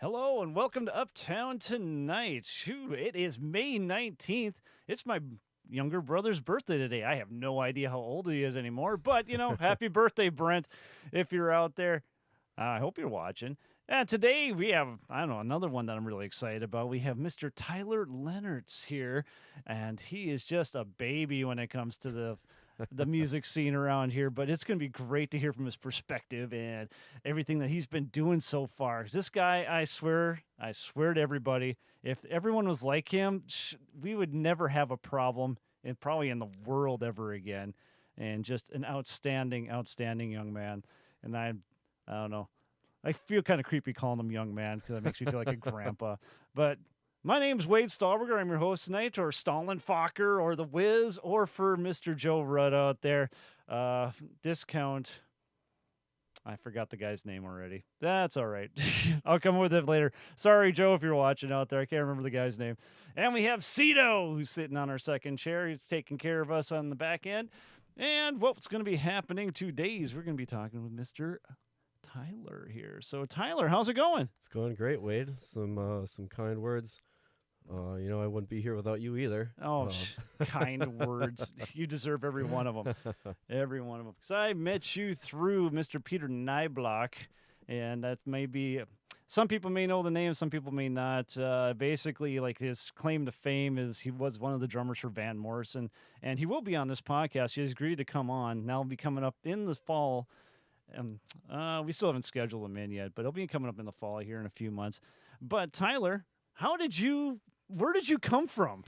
Hello and welcome to Uptown Tonight. Shoo, it is May 19th. It's my younger brother's birthday today. I have no idea how old he is anymore, but happy birthday, Brent, if you're out there. I hope you're watching. And today we have, another one that I'm really excited about. We have Mr. Tyler Lenertz here, and he is just a baby when it comes to the music scene around here, but it's going to be great to hear from his perspective and everything that he's been doing so far. This guy, I swear to everybody, if everyone was like him, we would never have a problem and probably in the world ever again. And just an outstanding young man. And I don't know. I feel kind of creepy calling him young man because that makes me feel like a grandpa. But my name's Wade Stahlberger. I'm your host tonight, or Stalin Fokker, or The Wiz, or for Mr. Joe Rudd out there, Discount. I forgot the guy's name already. That's all right. I'll come with it later. Sorry, Joe, if you're watching out there. I can't remember the guy's name. And we have Cito, who's sitting on our second chair. He's taking care of us on the back end. And what's going to be happening today is we're going to be talking with Mr. Tyler here. So, Tyler, how's it going? It's going great, Wade. Some kind words. I wouldn't be here without you either. Oh, kind words. You deserve every one of them. Every one of them. Because I met you through Mr. Peter Nyblock, and that may be, some people may know the name, some people may not. Basically, like his claim to fame is he was one of the drummers for Van Morrison, and he will be on this podcast. He has agreed to come on. Now he'll be coming up in the fall. We still haven't scheduled him in yet, but he'll be coming up in the fall here in a few months. But Tyler, where did you come from?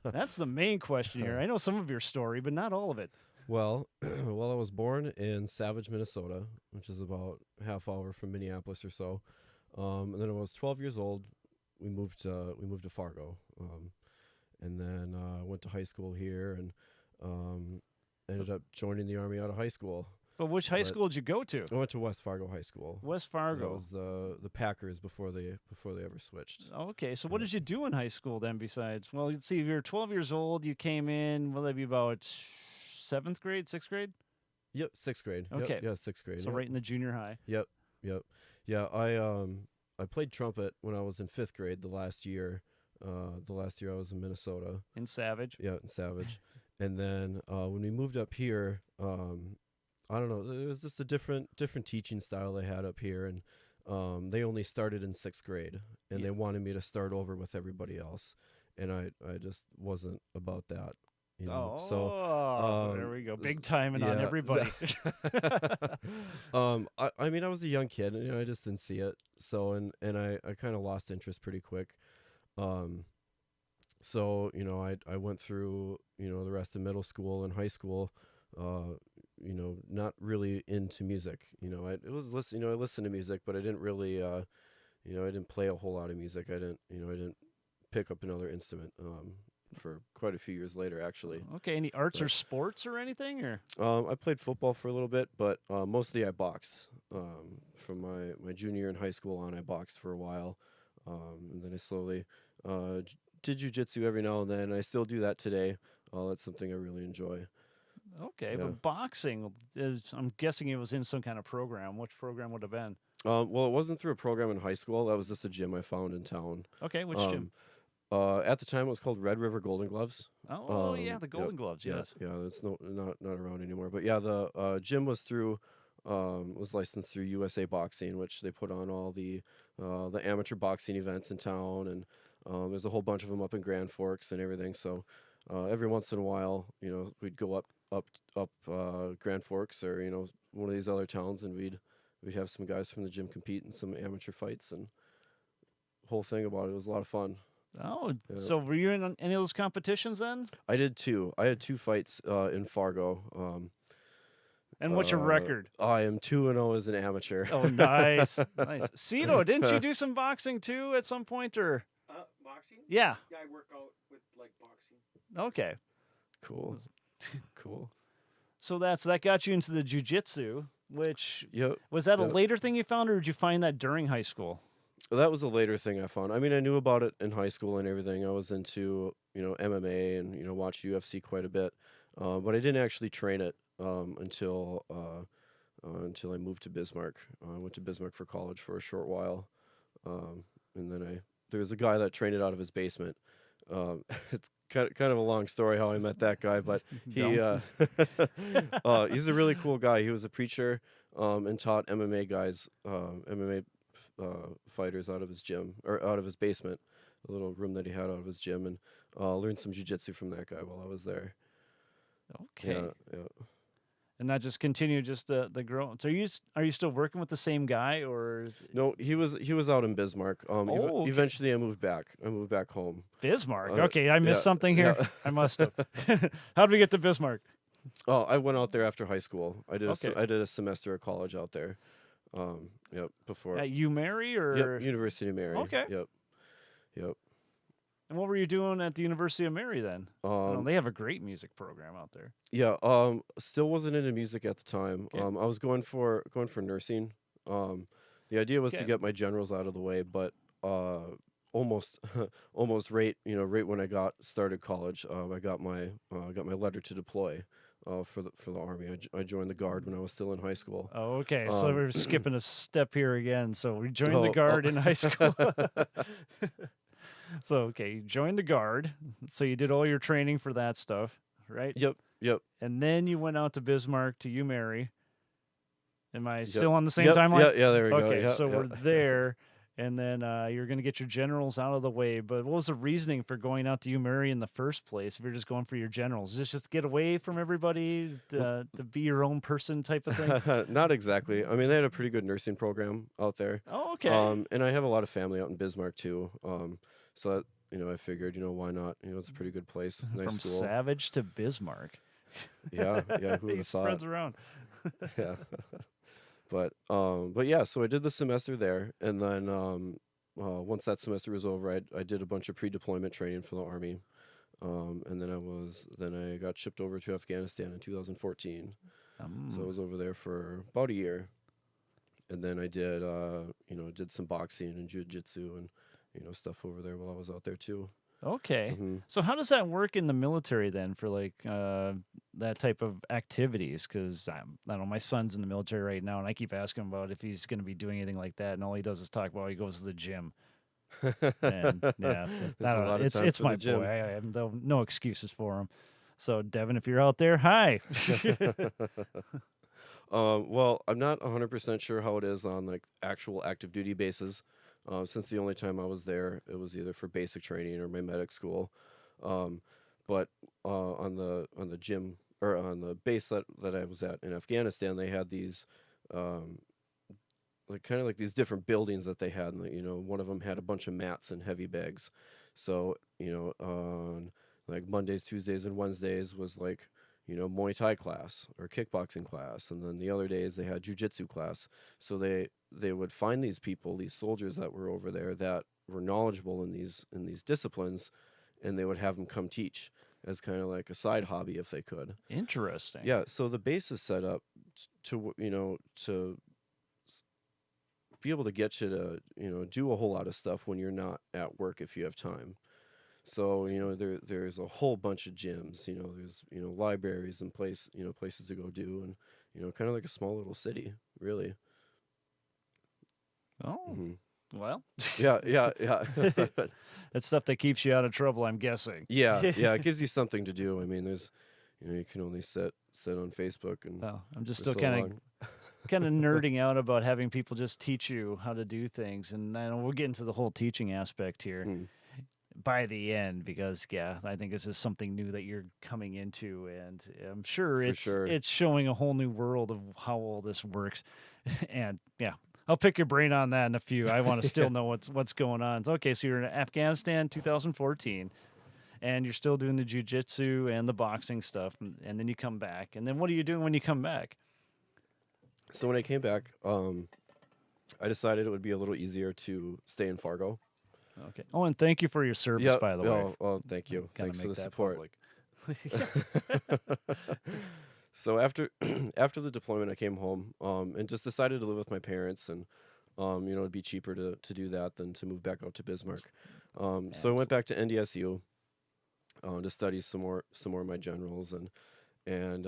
That's the main question here. I know some of your story, but not all of it. Well, I was born in Savage, Minnesota, which is about half hour from Minneapolis or so. And then when I was 12 years old, we moved to Fargo. And then went to high school here and ended up joining the Army out of high school. But which high school did you go to? I went to West Fargo High School. West Fargo. That was the Packers before they ever switched. Okay, so what did you do in high school then besides? Well, let's see, if you're 12 years old, you came in, will that be about 7th grade, 6th grade? Yep, 6th grade. Okay. Yep, yeah, 6th grade. So yep. right in the junior high. Yep. Yeah, I played trumpet when I was in 5th grade the last year. The last year I was in Minnesota. In Savage? Yeah, in Savage. And then when we moved up here, I don't know. It was just a different teaching style they had up here, and they only started in 6th grade, and they wanted me to start over with everybody else, and I just wasn't about that. There we go, big timing on everybody. I mean, I was a young kid, and I just didn't see it. So and I kind of lost interest pretty quick. So I went through the rest of middle school and high school. Not really into music. I listened to music, but I didn't really, I didn't play a whole lot of music. I didn't pick up another instrument for quite a few years later, actually. Okay, any arts or sports or anything, or? I played football for a little bit, but mostly I boxed. From my junior in high school on, I boxed for a while, and then I slowly did jiu-jitsu every now and then. I still do that today. That's something I really enjoy. Okay, yeah. But boxing I'm guessing it was in some kind of program. Which program would have been? Well, it wasn't through a program in high school. That was just a gym I found in town. Okay, which gym? At the time, it was called Red River Golden Gloves. Oh, yeah, the Golden Gloves, yes. Yeah, it's not around anymore. But yeah, the gym was licensed through USA Boxing, which they put on all the amateur boxing events in town, and there's a whole bunch of them up in Grand Forks and everything. So every once in a while, we'd go up Grand Forks or one of these other towns, and we'd have some guys from the gym compete in some amateur fights, and the whole thing about it was a lot of fun. Oh, yeah. So were you in any of those competitions then? I did too. I had 2 fights in Fargo. And what's your record? I am 2-0 as an amateur. Oh, nice, nice. Cito, didn't you do some boxing too at some point, or? Boxing? Yeah. Yeah, I work out with boxing. Okay. Cool. Cool. So that got you into the jiu-jitsu, which was that a Yep. later thing you found, or did you find that during high school? Well, that was a later thing I found. I mean, I knew about it in high school and everything. I was into MMA and watched UFC quite a bit, but I didn't actually train it until I moved to Bismarck. I went to Bismarck for college for a short while, And then there was a guy that trained it out of his basement. It's kind of a long story how I met that guy, but he he's a really cool guy. He was a preacher and taught MMA guys, MMA fighters out of his gym or out of his basement, a little room that he had out of his gym, and learned some jiu-jitsu from that guy while I was there. Okay. Yeah. And that just continued just the grow. So are you still working with the same guy or No, he was out in Bismarck. okay. Eventually I moved back. I moved back home. Bismarck? Okay, I missed something here. Yeah. I must have. How did we get to Bismarck? Oh, I went out there after high school. I did Okay. I did a semester of college out there. Before. At UMary or? Yep, University of Mary. Okay. Yep. And what were you doing at the University of Mary then? They have a great music program out there. Yeah. Still wasn't into music at the time. Okay. I was going for nursing. The idea was to Okay. get my generals out of the way, but almost right when I started college, I got my letter to deploy for the Army. I joined the Guard when I was still in high school. Oh, okay. So we're skipping a step here again. So we joined the Oh, Guard in high school. So, okay, you joined the Guard. So you did all your training for that stuff, right? Yep. And then you went out to Bismarck to UMary. Am I Yep. still on the same Yep, timeline? Yeah, there we go. Okay, Yeah, so yeah. we're there, and then you're going to get your generals out of the way. But what was the reasoning for going out to UMary in the first place if you're just going for your generals? Is this just get away from everybody, to be your own person type of thing? Not exactly. I mean, they had a pretty good nursing program out there. Oh, okay. And I have a lot of family out in Bismarck too. So I figured, why not? It's a pretty good place, nice From school. Savage to Bismarck. Yeah. Who would He have thought? spreads around. Yeah. But yeah. So I did the semester there, and then once that semester was over, I did a bunch of pre-deployment training for the Army, and then I got shipped over to Afghanistan in 2014. So I was over there for about a year, and then I did did some boxing and jiu-jitsu and stuff over there while I was out there too. Okay. Mm-hmm. So how does that work in the military then for like that type of activities? Because I don't know, my son's in the military right now, and I keep asking him about if he's going to be doing anything like that, and all he does is talk about he goes to the gym. And yeah, it's my boy. I have no excuses for him. So Devin, if you're out there, hi. Well, I'm not 100% sure how it is on like actual active duty bases. Since the only time I was there, it was either for basic training or my medic school. But on the gym or on the base that I was at in Afghanistan, they had these like these different buildings that they had. And one of them had a bunch of mats and heavy bags. So on like Mondays, Tuesdays, and Wednesdays was like Muay Thai class or kickboxing class, and then the other days they had jiu-jitsu class. So they would find these people, these soldiers that were over there that were knowledgeable in these disciplines, and they would have them come teach as kind of like a side hobby if they could. Interesting. Yeah, so the base is set up to be able to get you to do a whole lot of stuff when you're not at work if you have time. So there's a whole bunch of gyms. There's libraries and places to go do, and kind of like a small little city, really. Oh, Mm-hmm. well. Yeah. That's stuff that keeps you out of trouble, I'm guessing. Yeah. It gives you something to do. I mean, there's you can only sit on Facebook and. Oh, I'm just for still so kind of nerding out about having people just teach you how to do things, and I know we'll get into the whole teaching aspect here. Mm. By the end, because I think this is something new that you're coming into, and I'm sure it's showing a whole new world of how all this works. And yeah, I'll pick your brain on that in a few. I want to still know what's going on. So, okay, so you're in Afghanistan, 2014, and you're still doing the jiu-jitsu and the boxing stuff, and then you come back. And then what are you doing when you come back? So when I came back, I decided it would be a little easier to stay in Fargo. Okay. Oh, and thank you for your service, by the way. Oh, thank you. Gotta Thanks for make the that support. public. So after the deployment, I came home and just decided to live with my parents, and it'd be cheaper to do that than to move back out to Bismarck. So I went back to NDSU to study some more of my generals, and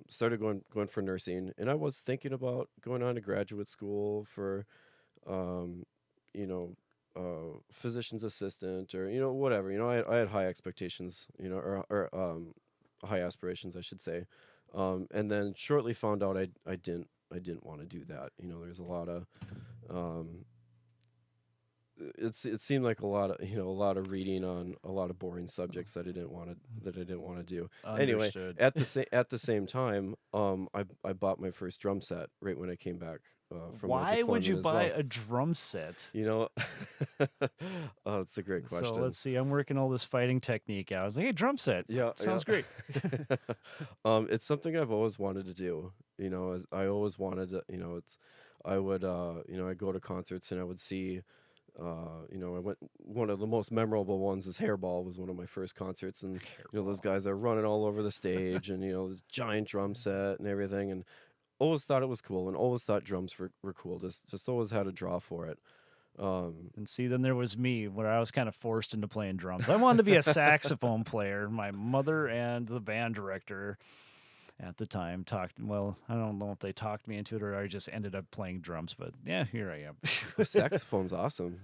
started going for nursing. And I was thinking about going on to graduate school for physician's assistant or whatever. I had high expectations, or high aspirations, I should say. And then shortly found out I didn't want to do that. There's a lot of it seemed like a lot of reading on a lot of boring subjects that I didn't want to do. Anyway, Understood. at the same time, I bought my first drum set right when I came back from my Why would deployment you as buy well. a drum set? Oh, it's a great question. So let's see. I'm working all this fighting technique out. I was like, hey, drum set. Yeah, Sounds yeah. great. It's something I've always wanted to do. As I always wanted to. I would I'd go to concerts and I would see. I went. One of the most memorable ones is Hairball was one of my first concerts, and those guys are running all over the stage, and this giant drum set and everything, and always thought it was cool, and always thought drums were cool. Just always had a draw for it. And see, then there was me, where I was kind of forced into playing drums. I wanted to be a saxophone player. My mother and the band director at the time well, I don't know if they talked me into it or I just ended up playing drums, but yeah, here I am. Saxophone's awesome.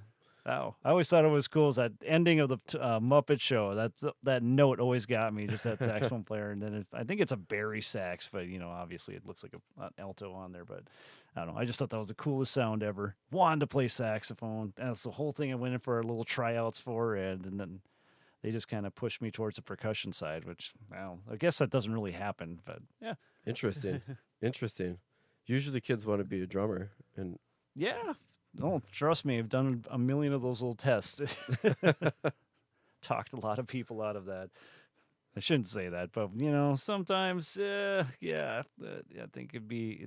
Oh, I always thought it was cool. Is that ending of the Muppet Show? That note always got me. Just that saxophone player, and then I think it's a Barry sax, but obviously it looks like an alto on there. But I don't know. I just thought that was the coolest sound ever. Wanted to play saxophone. That's the whole thing I went in for a little tryouts for, and then they just kind of pushed me towards the percussion side, which I guess that doesn't really happen. But yeah, Interesting. Usually kids want to be a drummer, and yeah. No, trust me, I've done a million of those little tests. Talked a lot of people out of that. I shouldn't say that, but sometimes, I think it'd be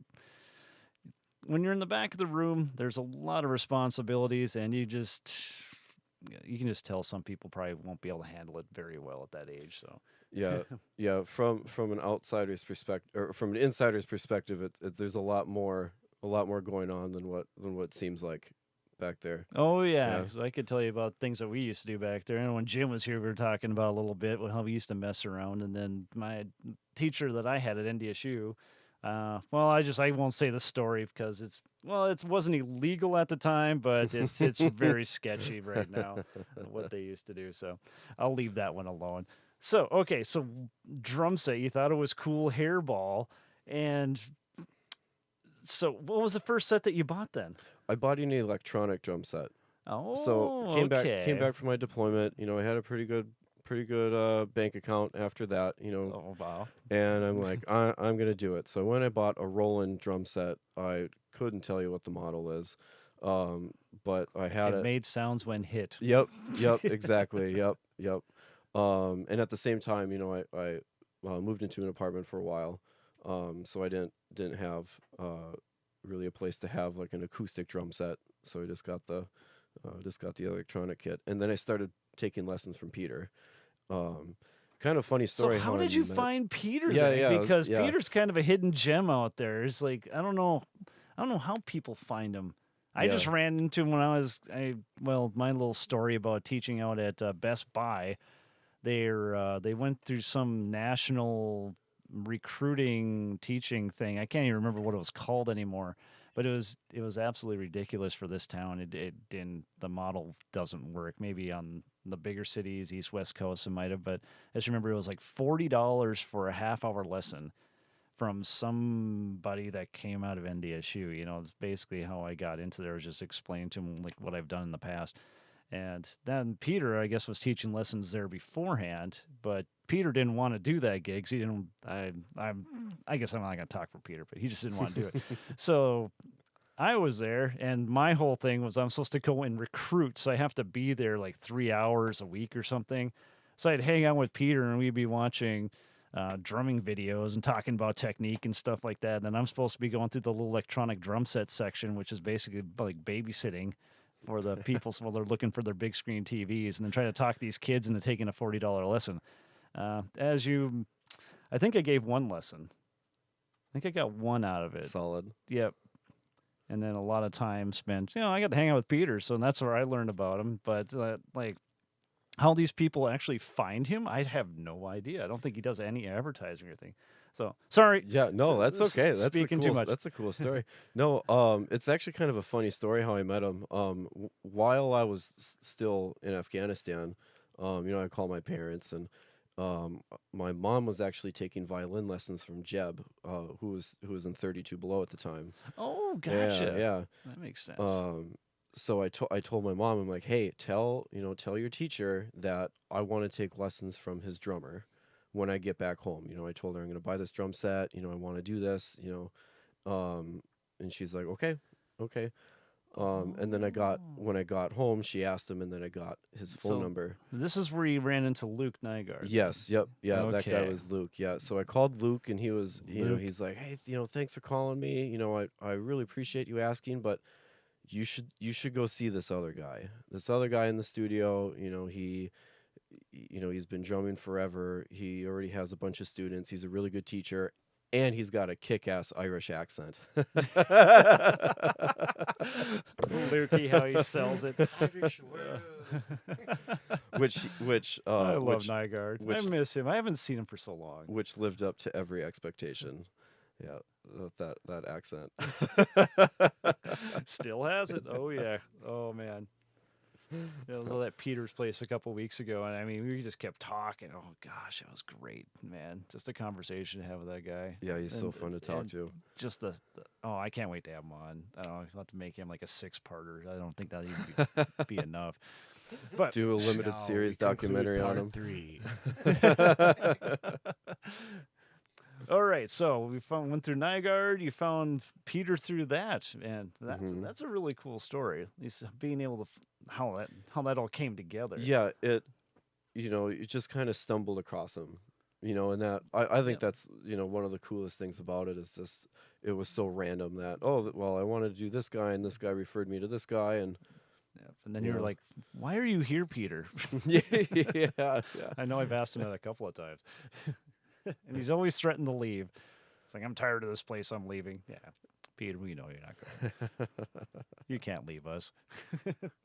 when you're in the back of the room. There's a lot of responsibilities, and you can just tell some people probably won't be able to handle it very well at that age. So yeah. From an outsider's perspective or from an insider's perspective, there's a lot more going on than what it seems like back there. Oh, yeah. Yeah. So I could tell you about things that we used to do back there. And when Jim was here, we were talking about a little bit how we used to mess around. And then my teacher that I had at NDSU, I won't say the story because it wasn't illegal at the time, but it's very sketchy right now what they used to do. So I'll leave that one alone. So, okay. So drum set, you thought it was cool, Hairball. And so what was the first set that you bought then? I bought an electronic drum set. Oh, So came back from my deployment. I had a pretty good bank account after that. Oh, wow. And I'm like, I'm gonna do it. So when I bought a Roland drum set, I couldn't tell you what the model is, but I had it. Made sounds when hit. Yep, exactly. Yep. And at the same time, I moved into an apartment for a while, so I didn't have really a place to have like an acoustic drum set. So I just got the electronic kit, and then I started taking lessons from Peter. Kind of funny story. So how did you find Peter? Yeah, then? yeah, Because yeah. Peter's kind of a hidden gem out there. It's like I don't know how people find him. I just ran into him when my little story about teaching out at Best Buy. They went through some national recruiting teaching thing. I can't even remember what it was called anymore, but it was absolutely ridiculous for this town. It didn't, the model doesn't work. Maybe on the bigger cities, East West Coast, it might have, but I just remember it was like $40 for a half-hour lesson from somebody that came out of NDSU. It's basically how I got into there, was just explaining to them like what I've done in the past. And then Peter, I guess, was teaching lessons there beforehand, but Peter didn't want to do that gig. 'Cause he didn't. I guess I'm not going to talk for Peter, but he just didn't want to do it. So I was there, and my whole thing was I'm supposed to go and recruit, so I have to be there like 3 hours a week or something. So I'd hang out with Peter, and we'd be watching drumming videos and talking about technique and stuff like that. And then I'm supposed to be going through the little electronic drum set section, which is basically like babysitting for the people while they're looking for their big screen TVs, and then trying to talk these kids into taking a $40 lesson. I think I gave one lesson. I think I got one out of it. Solid. Yep. And then a lot of time spent, I got to hang out with Peter, so that's where I learned about him. But how these people actually find him, I have no idea. I don't think he does any advertising or anything. So sorry. Yeah, no, that's okay. That's a speaking too cool. much. That's a cool story. No, it's actually kind of a funny story how I met him. While I was still in Afghanistan, I called my parents, and my mom was actually taking violin lessons from Jeb, who was in 32 Below at the time. Oh, Yeah, gotcha. yeah. That makes sense. So I told my mom, I'm like, hey, tell your teacher that I want to take lessons from his drummer when I get back home. I told her I'm going to buy this drum set. I want to do this. And she's like, okay, okay. And then when I got home, she asked him, and then I got his phone number. This is where you ran into Luke Nygaard. Yes, yep, yeah, that guy Okay. was Luke. Yeah, so I called Luke, and he was, Luke. he's like, hey, thanks for calling me. I really appreciate you asking, but you should go see this other guy. This other guy in the studio. He's been drumming forever. He already has a bunch of students. He's a really good teacher, and he's got a kick-ass Irish accent. Lukey, how he sells it. Irish world. which I love Nygaard. I miss him. I haven't seen him for so long. which lived up to every expectation. Yeah, that accent. Still has it. Oh yeah. Oh man. Yeah, I was at that Peter's place a couple weeks ago, and I mean, we just kept talking. Oh gosh, it was great, man. Just a conversation to have with that guy. Yeah, he's so fun to talk and to. Just I can't wait to have him on. I don't know. I'll have to make him like a 6-parter. I don't think that'd even be enough. But Do a limited Shall series we conclude documentary on part him. 3? all right, so we went through Nygaard. You found Peter through that, and that's a really cool story. At least being able to how that all came together. Yeah, it just kind of stumbled across him. And that I think that's one of the coolest things about it is just it was so random that I wanted to do this guy, and this guy referred me to this guy, and And then you're like, why are you here, Peter? yeah. I know I've asked him that a couple of times. And he's always threatened to leave. It's like, I'm tired of this place. I'm leaving. Yeah, Peter, we know you're not going. You can't leave us.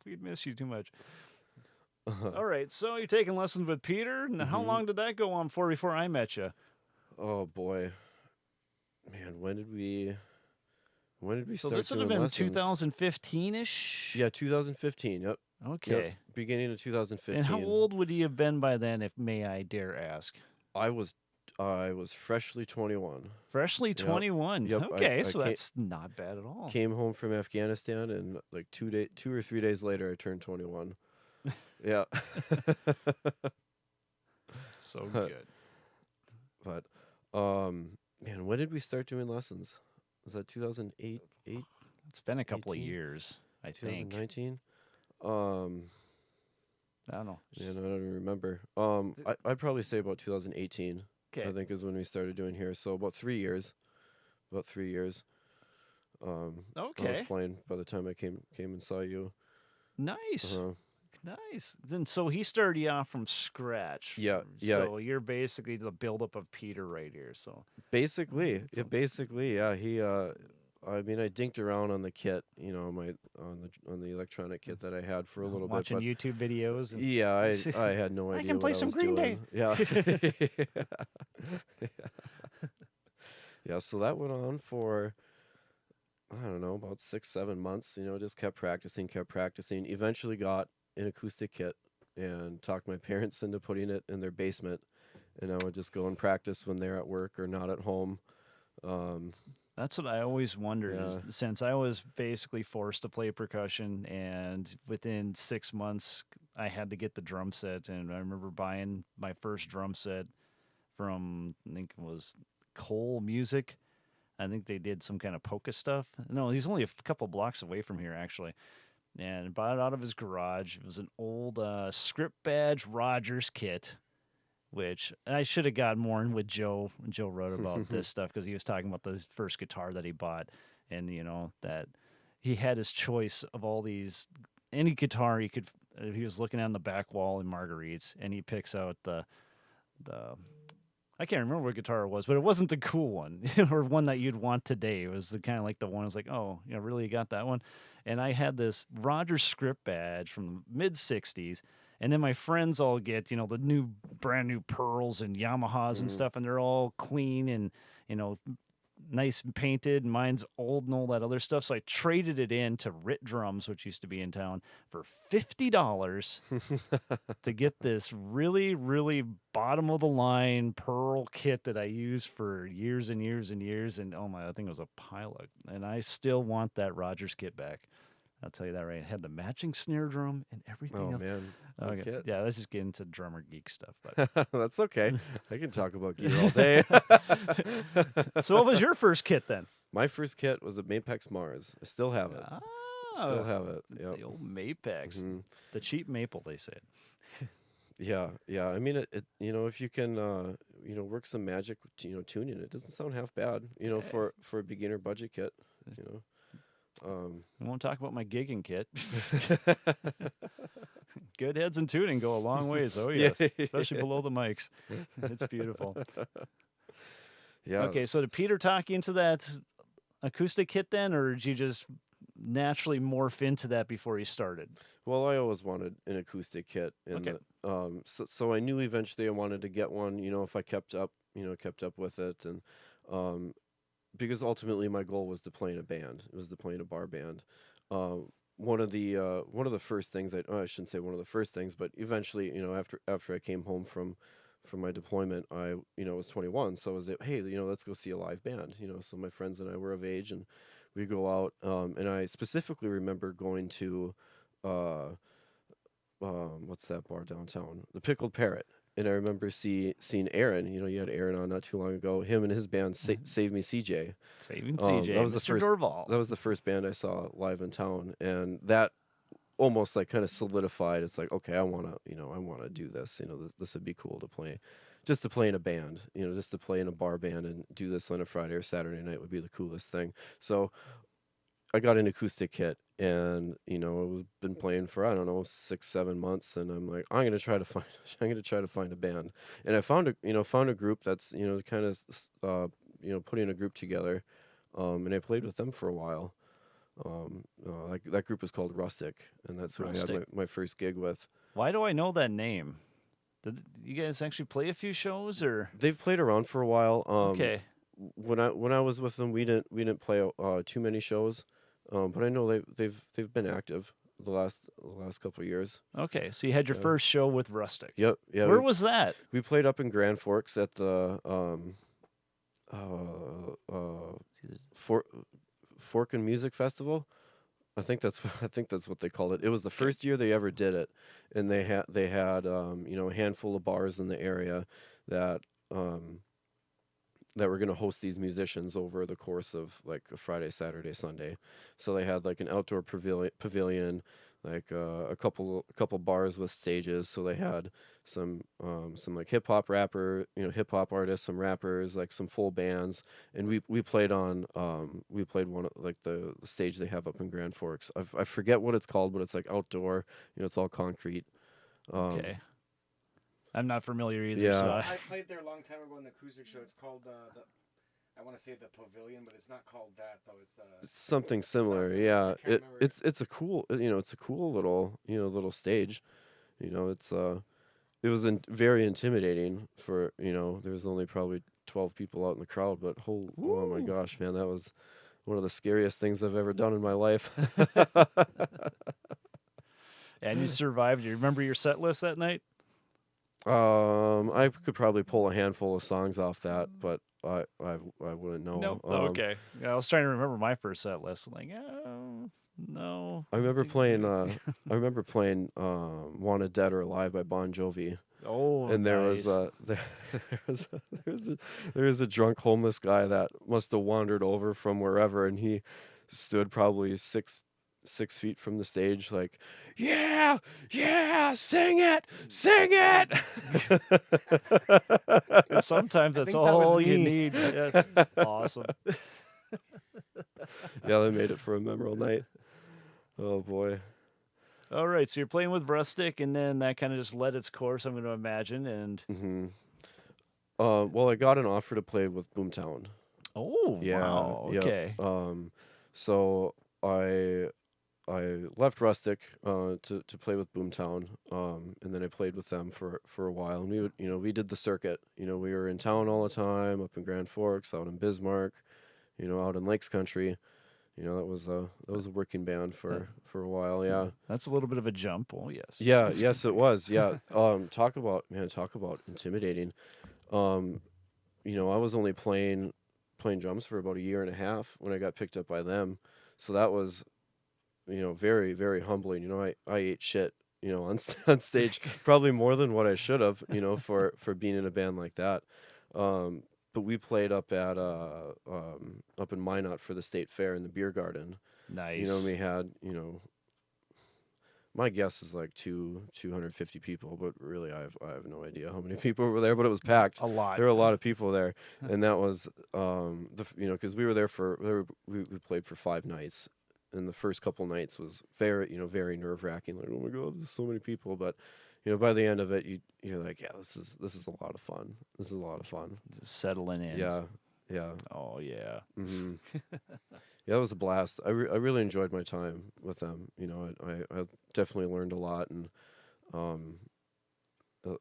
We'd miss you too much. All right, so you're taking lessons with Peter. And how long did that go on for before I met you? Oh boy, man, when did we So start this would have doing been lessons? 2015-ish? Yeah, 2015. Yep. Okay. Yep. Beginning of 2015. And how old would you have been by then, if may I dare ask? I was freshly 21. Freshly 21. Yep, Okay, I so came- that's not bad at all. Came home from Afghanistan, and like 2 or 3 days later, I turned 21. Yeah. So good. But man, when did we start doing lessons? Was that 2008? It's been a couple of 18? years, I think. 2019? I don't know. Man, I don't even remember. I'd probably say about 2018. Okay. I think is when we started doing here. So about 3 years. About 3 years. I was Okay. playing by the time I came and saw you. Nice. Uh-huh. Nice. Then so he started you off from scratch. Yeah, yeah. So you're basically the buildup of Peter right here. So Basically, yeah. He, I mean, I dinked around on the kit, on the electronic kit that I had for a little watching bit. YouTube videos. And Yeah, I had no idea. can play what some I was Green doing. Day. Yeah. Yeah. So that went on for, I don't know, about 6-7 months. Just kept practicing. Eventually got an acoustic kit and talked my parents into putting it in their basement, and I would just go and practice when they're at work or not at home. That's what I always wondered. Yeah. Since I was basically forced to play percussion, and within 6 months, I had to get the drum set. And I remember buying my first drum set from, I think it was Cole Music. I think they did some kind of polka stuff. No, he's only a couple blocks away from here, actually. And bought it out of his garage. It was an old Script Badge Rogers kit, which I should have gotten more in with Joe. Joe wrote about this stuff because he was talking about the first guitar that he bought, and that he had his choice of all these, any guitar he could. He was looking on the back wall in Marguerite's, and he picks out the I can't remember what guitar it was, but it wasn't the cool one or one that you'd want today. It was the kind of like the one. I was like, oh, really, you got that one? And I had this Rogers Script Badge from the mid '60s. And then my friends all get, the brand new Pearls and Yamahas and stuff, and they're all clean and, nice and painted. Mine's old and all that other stuff. So I traded it in to Rit Drums, which used to be in town, for $50 to get this really, really bottom of the line Pearl kit that I used for years and years and years. And oh my, I think it was a pile of, and I still want that Rogers kit back. I'll tell you that right. It had the matching snare drum and everything Oh else. man. Okay. Kit. Yeah, let's just get into drummer geek stuff. But That's okay. I can talk about gear all day. so what was your first kit then? My first kit was a Mapex Mars. I still have it. Still have it. Yep. The old Mapex. Mhm. The cheap maple, they said. Yeah. I mean, it if you can, work some magic, tuning it, doesn't sound half bad, for a beginner budget kit, We won't talk about my gigging kit. Good heads and tuning go a long ways. Oh, yes. Especially below the mics. It's beautiful. Yeah. Okay, so did Peter talk you into that acoustic kit then, or did you just naturally morph into that before you started? Well, I always wanted an acoustic kit, and so I knew eventually I wanted to get one. If I kept up with it, and because ultimately my goal was to play in a band. It was to play in a bar band. One of the first things I shouldn't say one of the first things, but eventually, after I came home from my deployment, I was 21, so I was like, hey, let's go see a live band. So my friends and I were of age, and we go out. And I specifically remember going to what's that bar downtown? The Pickled Parrot. And I remember seeing Aaron. You had Aaron on not too long ago. Him and his band, Save Me CJ. Saving CJ. That was Mr. Dorval. That was the first band I saw live in town, and that almost like kind of solidified. It's like, okay, I wanna do this. This would be cool to play, just to play in a band. Just to play in a bar band and do this on a Friday or Saturday night would be the coolest thing. So I got an acoustic kit, and I've been playing for 6-7 months, and I'm like, I'm gonna try to find a band, and I found a group that's kind of putting a group together, and I played with them for a while. That group is called Rustic, and that's who I had my first gig with. Why do I know that name? Did you guys actually play a few shows, or they've played around for a while? Okay. When I was with them, we didn't play too many shows. But I know they've been active the last couple of years. Okay, so you had your first show with Rustic. Yep. Yeah. Where was that? We played up in Grand Forks at the Fork and Music Festival. I think that's what they called it. It was the first year they ever did it, and they had a handful of bars in the area that were going to host these musicians over the course of like a Friday, Saturday, Sunday. So they had like an outdoor pavilion, like a couple bars with stages. So they had some like hip hop artists, some rappers, like some full bands, and we played one of like the stage they have up in Grand Forks. I forget what it's called, but it's like outdoor. It's all concrete. Okay. I'm not familiar either. Yeah. So I played there a long time ago in the acoustic show. It's called I want to say the Pavilion, but it's not called that though. It's something similar. something. Yeah. I can't remember. It's a cool little little stage. It was very intimidating for there was only probably 12 people out in the crowd, but oh my gosh, man, that was one of the scariest things I've ever done in my life. And you survived. Do you remember your set list that night? I could probably pull a handful of songs off that, but I wouldn't know. No. Okay. Yeah, I was trying to remember my first set list. I'm like, oh, no. I remember playing. "Wanted Dead or Alive" by Bon Jovi. Oh, And there nice. was a drunk homeless guy that must have wandered over from wherever, and he stood probably 6 feet from the stage, like, yeah, sing it. And sometimes that's think that was all you me. need. Yeah, that's awesome. Yeah, they made it for a memorable night. Oh boy. All right, so you're playing with Rustic, and then that kind of just led its course, I'm going to imagine. And Mm-hmm. Well, I got an offer to play with Boomtown. oh, Yeah. wow, Yep. okay. So I I left Rustic to play with Boomtown, and then I played with them for a while. And we would, we did the circuit. We were in town all the time, up in Grand Forks, out in Bismarck, out in Lakes Country. That was a working band for a while. Yeah, That's a little bit of a jump. Oh yes. yeah, yes, it was. Yeah, talk about intimidating. I was only playing drums for about a year and a half when I got picked up by them. So that was, very, very humbling. I ate shit, on stage, probably more than what I should have, for being in a band like that. But we played up at up in Minot for the state fair in the beer garden. Nice. And we had, my guess is like 250 people, but really I have no idea how many people were there, but it was packed. A lot. There were a lot of people there, and that was because we were there we played for 5 nights, and the first couple nights was very very nerve-wracking, like, oh my god, there's so many people, but by the end of it you're like, yeah, this is a lot of fun. This is a lot of fun. Just settling in. Yeah. Oh yeah. Mm-hmm. Yeah, it was a blast. I really enjoyed my time with them. I definitely learned a lot, and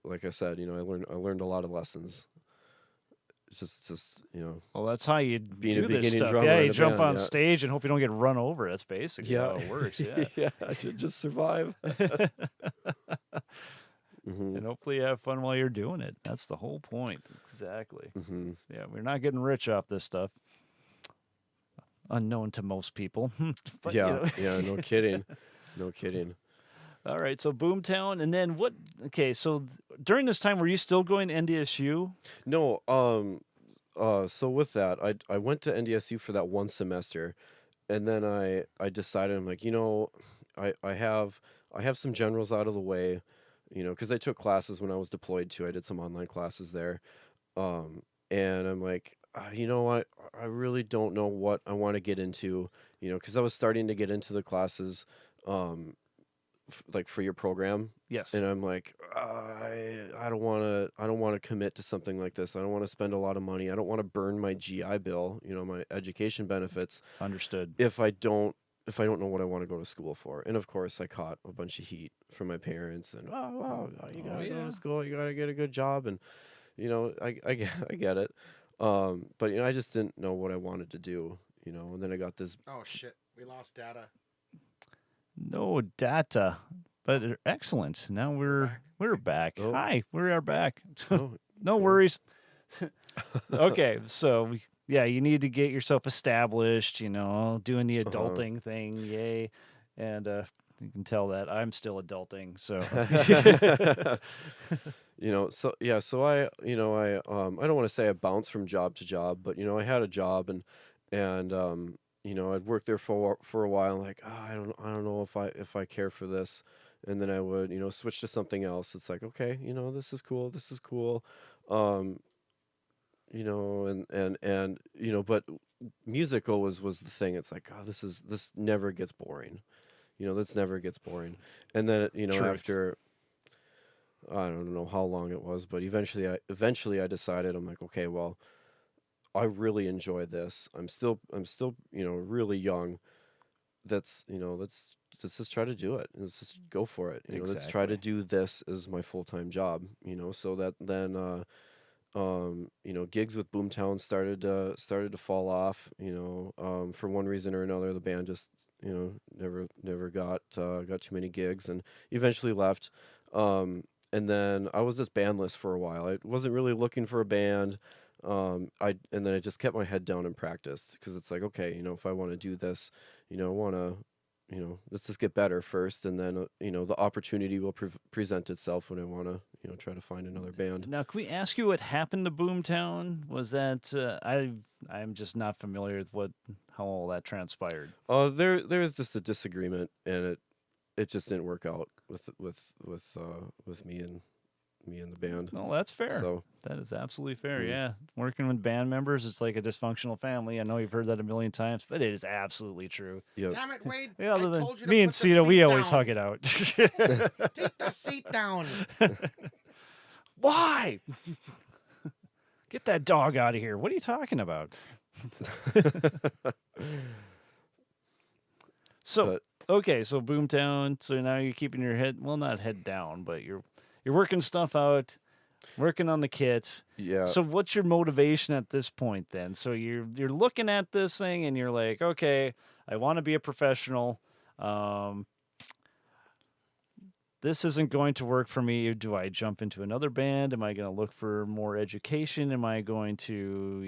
like I said, I learned a lot of lessons. Just Well, that's how you being do a this beginning stuff. drummer Yeah, in you a jump band, on yeah. stage and hope you don't get run over. That's basically how it works. Yeah. yeah, I should just survive. Mm-hmm. And hopefully you have fun while you're doing it. That's the whole point. Exactly. Mm-hmm. Yeah, we're not getting rich off this stuff. Unknown to most people. But, Yeah, yeah, no kidding, no kidding. All right, so Boomtown, and then what? Okay, so during this time, were you still going to NDSU? No, so with that, I went to NDSU for that one semester, and then I decided, I'm like, I have some generals out of the way, because I took classes when I was deployed too. I did some online classes there, and I'm like, I really don't know what I want to get into, because I was starting to get into the classes, like for your program. Yes. And I'm like, I don't want to commit to something like this. I don't want to spend a lot of money. I don't want to burn my GI Bill, my education benefits. Understood. If I don't know what I want to go to school for. And of course I caught a bunch of heat from my parents, and you gotta go to school, you gotta get a good job, and I get it. But I just didn't know what I wanted to do, and then I got this. Oh shit, we lost data. No data, but excellent. Now we're back. Oh. Hi, we are back. Oh, No cool. worries. Okay, so yeah, you need to get yourself established, doing the adulting thing, yay. And you can tell that I'm still adulting, so so I don't want to say I bounced from job to job, but I had a job, and I'd worked there for a while, like, I don't know if I care for this, and then I would switch to something else. It's like, okay, this is cool, but musical was the thing. It's like, oh, this never gets boring, this never gets boring. And then Truth. after, I don't know how long it was, but eventually I decided, I'm like, okay, well, I really enjoy this. I'm still really young. Let's just try to do it. Let's just go for it. Let's try to do this as my full-time job, so that then gigs with Boomtown started to fall off, for one reason or another. The band just never got too many gigs, and eventually left. And then I was just bandless for a while. I wasn't really looking for a band. And then I just kept my head down and practiced, because it's like, okay, if I want to do this, I want to, let's just get better first, and then the opportunity will present itself when I want to try to find another band. Now, can we ask you what happened to Boomtown? Was that I'm just not familiar with how all that transpired. There was just a disagreement, and it just didn't work out with me and the band. No, that's fair. So that is absolutely fair. Yeah, working with band members, it's like a dysfunctional family. I know you've heard that a million times, but it is absolutely true. yeah. Damn it, Wade! Yeah, I other than told you to me and put the Cito, we seat always down. hug it out. Take the seat down. Why? Get that dog out of here. What are you talking about? So, Okay, so Boomtown. So now you're keeping your head, well, not head down, but you're working stuff out, working on the kit. Yeah. So what's your motivation at this point then? So you're looking at this thing and you're like, okay, I want to be a professional. Um, this isn't going to work for me. Do I jump into another band? Am I going to look for more education? Am I going to,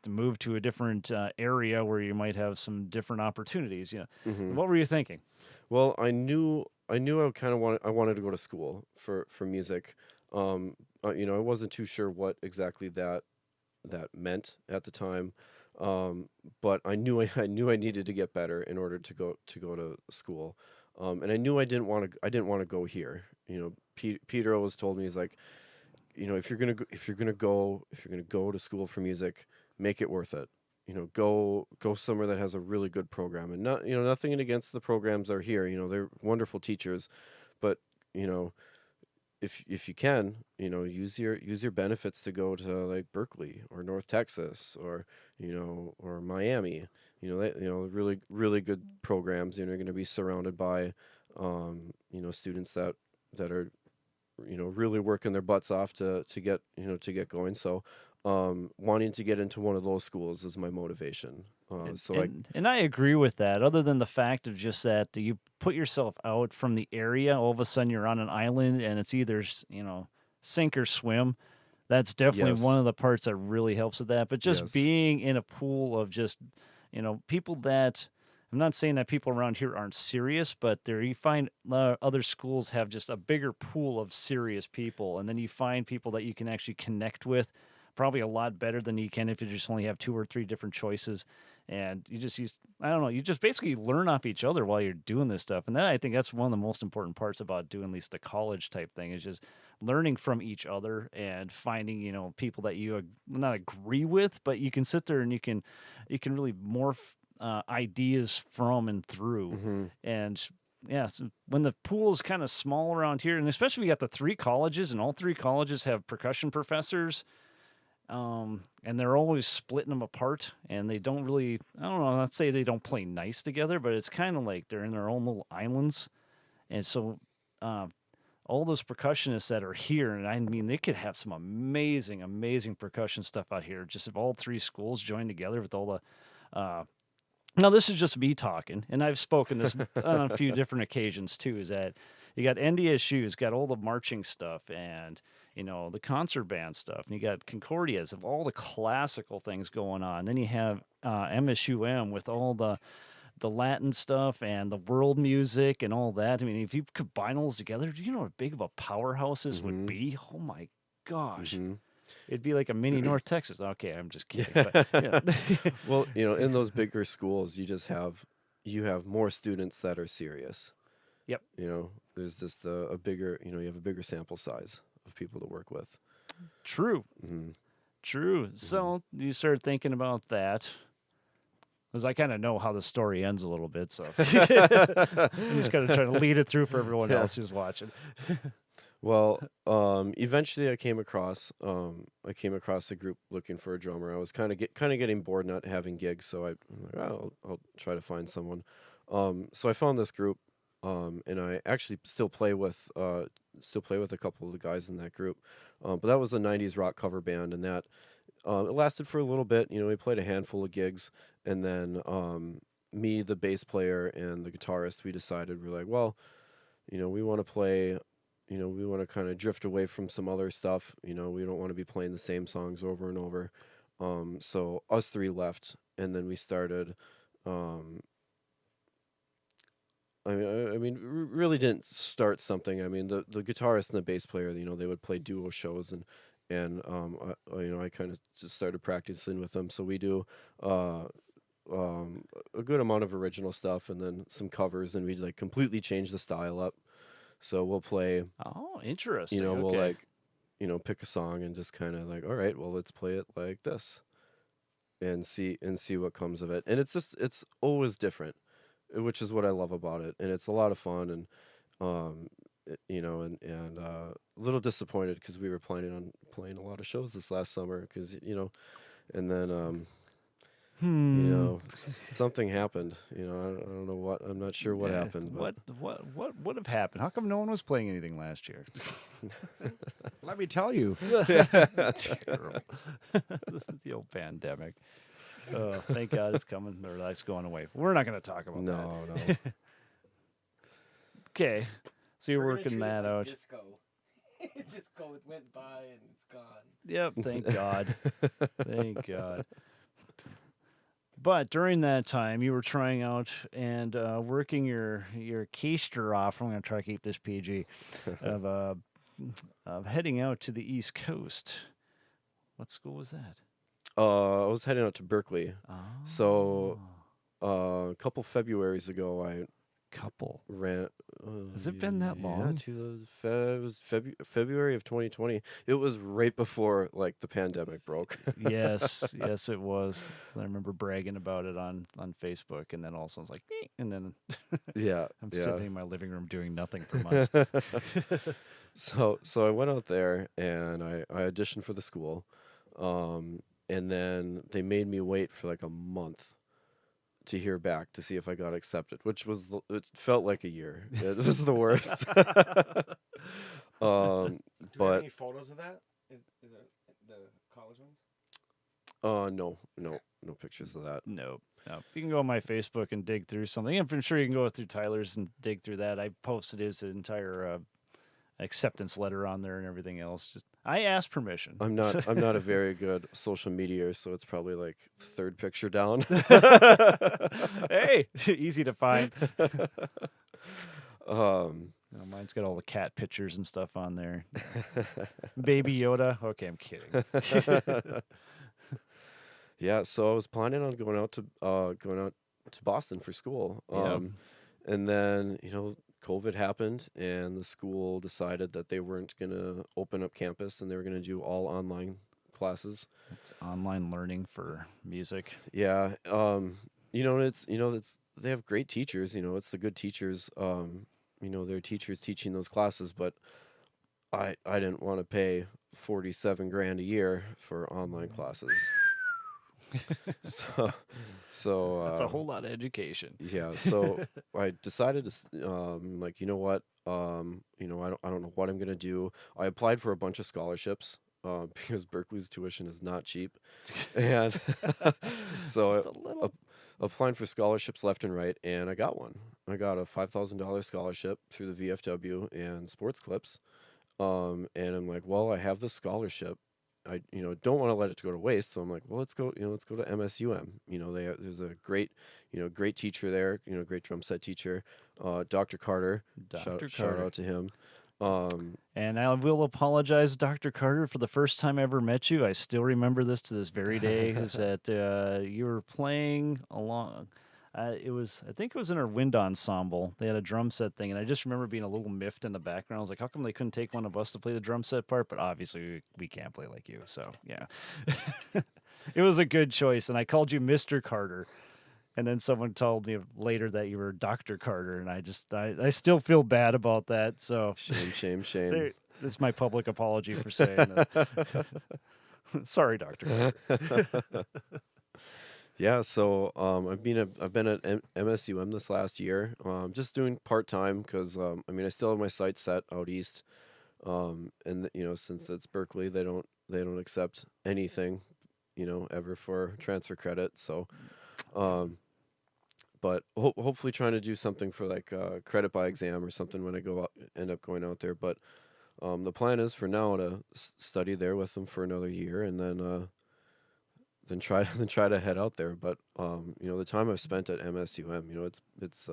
to move to a different area where you might have some different opportunities? Hmm. What were you thinking? Well, I kind of wanted to go to school for music. I wasn't too sure what exactly that meant at the time. But I knew I knew I needed to get better in order to go to school. And I knew I didn't want to go here. Peter always told me, he's like, if you're gonna go to school for music, make it worth it. Go somewhere that has a really good program, and nothing against the programs that are here. They're wonderful teachers, but if you can, use your benefits to go to like Berklee or North Texas or or Miami. Really really good programs. You're going to be surrounded by students that are really working their butts off to get to get going. So wanting to get into one of those schools is my motivation. And I agree with that. Other than the fact of just that you put yourself out from the area, all of a sudden you're on an island, and it's either sink or swim. That's definitely Yes. one of the parts that really helps with that. But just Yes. being in a pool of just people that, I'm not saying that people around here aren't serious, but there you find other schools have just a bigger pool of serious people, and then you find people that you can actually connect with probably a lot better than you can if you just only have 2 or 3 different choices. And you just I don't know, you just basically learn off each other while you're doing this stuff. And I think that's one of the most important parts about doing at least the college type thing, is just learning from each other and finding, people that you not agree with, but you can sit there and you can really morph ideas from and through. Mhm. And yeah, so when the pool is kind of small around here, and especially we got the 3 colleges, and all 3 colleges have percussion professors. And they're always splitting them apart, and they don't really, I don't know, not say they don't play nice together, but it's kind of like they're in their own little islands. And so, all those percussionists that are here, and I mean, they could have some amazing, amazing percussion stuff out here. Just if all 3 schools joined together with all the, now this is just me talking, and I've spoken this on a few different occasions too, is that you got NDSU's got all the marching stuff and the concert band stuff, and you got Concordias of all the classical things going on. Then you have MSUM with all the Latin stuff and the world music and all that. I mean, if you combine all those together, do you know how big of a powerhouse this would be? Oh my gosh. Mhm. It'd be like a mini North Texas. Okay, I'm just kidding. Yeah. But, yeah. Well, in those bigger schools, you have more students that are serious. Yep. There's just a bigger, you have a bigger sample size of people to work with. True. Hmm. True. So you start thinking about that. Because I kind of know how the story ends a little bit, so I'm just kind of trying to lead it through for everyone Yeah. else who's watching. Well, eventually I came across a group looking for a drummer. I was kind of getting bored not having gigs, so I'm like, oh, I'll try to find someone. So I found this group, and I actually still play with a couple of the guys in that group. But that was a '90s rock cover band, and that it lasted for a little bit. We played a handful of gigs, and then me, the bass player, and the guitarist, we decided, we're like, well, we want to play. We want to kind of drift away from some other stuff. We don't want to be playing the same songs over and over. So us 3 left, and then we started. Really didn't start something. I mean, the guitarist and the bass player, they would play duo shows, I kind of just started practicing with them. So we do a good amount of original stuff, and then some covers, and we like completely change the style up. So we'll play, Oh, interesting. we'll Okay. like, pick a song and just kind of like, all right, well, let's play it like this, and see what comes of it. And it's always different, which is what I love about it, and it's a lot of fun. And a little disappointed because we were planning on playing a lot of shows this last summer, because and then You know, something happened. You know, I don't know what. I'm not sure what happened. But What would have happened? How come no one was playing anything last year? Let me tell you. Terrible. The old pandemic. Thank God it's coming, or that's going away. We're not going to talk about that. no. Okay, so you're We're gonna working treat it that like out. Disco. It went by and it's gone. Yep, thank God. Thank God. But during that time, you were trying out and working your keister off. I'm going to try to keep this PG of heading out to the East Coast. What school was that? I was heading out to Berklee. Oh, So a couple Februarys ago, I couple. ran. Has it been that long? It was February of 2020. It was right before like the pandemic broke. Yes, it was. I remember bragging about it on Facebook, and then all of a sudden I was like, "Meep," and then Yeah, I'm yeah. sitting in my living room doing nothing for months. So I went out there and I auditioned for the school, and then they made me wait for like a month to hear back to see if I got accepted, which was it felt like a year. It was the worst. Do we have But any photos of that? Is it the college ones? No pictures of that. No. You can go on my Facebook and dig through something. I'm sure you can go through Tyler's and dig through that. I posted his entire acceptance letter on there and everything else. Just I asked permission. I'm not a very good social media, so it's probably like third picture down. Hey, easy to find. Um, Mine's got all the cat pictures and stuff on there. Baby Yoda. Okay, I'm kidding. yeah, so I was planning on going out to Boston for school. Yeah. And then, COVID happened and the school decided that they weren't going to open up campus and they were going to do all online classes. It's online learning for music. Yeah. It's they have great teachers, it's the good teachers. Their teachers teaching those classes, but I didn't want to pay $47,000 a year for online classes. so That's a whole lot of education. Yeah, so I decided to like, you know what? I don't know what I'm going to do. I applied for a bunch of scholarships because Berklee's tuition is not cheap. And so applying for scholarships left and right, and I got one. I got a $5,000 scholarship through the VFW and Sports Clips. And I'm like, well, I have this scholarship. I don't want to let it go to waste, so I'm like, well, let's go to MSUM. There's a great teacher there, great drum set teacher, Dr. Carter. Shout out to him. And I will apologize, Dr. Carter, for the first time I ever met you. I still remember this to this very day. Is that you were playing along? I think it was in our wind ensemble. They had a drum set thing, and I just remember being a little miffed in the background. I was like, how come they couldn't take one of us to play the drum set part? But obviously we can't play like you, so yeah. It was a good choice, and I called you Mr. Carter. And then someone told me later that you were Dr. Carter, and I still feel bad about that. So shame. That's my public apology for saying that. Sorry, Dr. Carter. Yeah, so I've been at MSUM this last year, just doing part-time because I still have my sights set out east, and since it's Berklee, they don't accept anything, ever for transfer credit. So, but hopefully trying to do something for like credit by exam or something when I end up going out there. But the plan is for now to study there with them for another year, and then try to head out there. But the time I've spent at MSUM, it's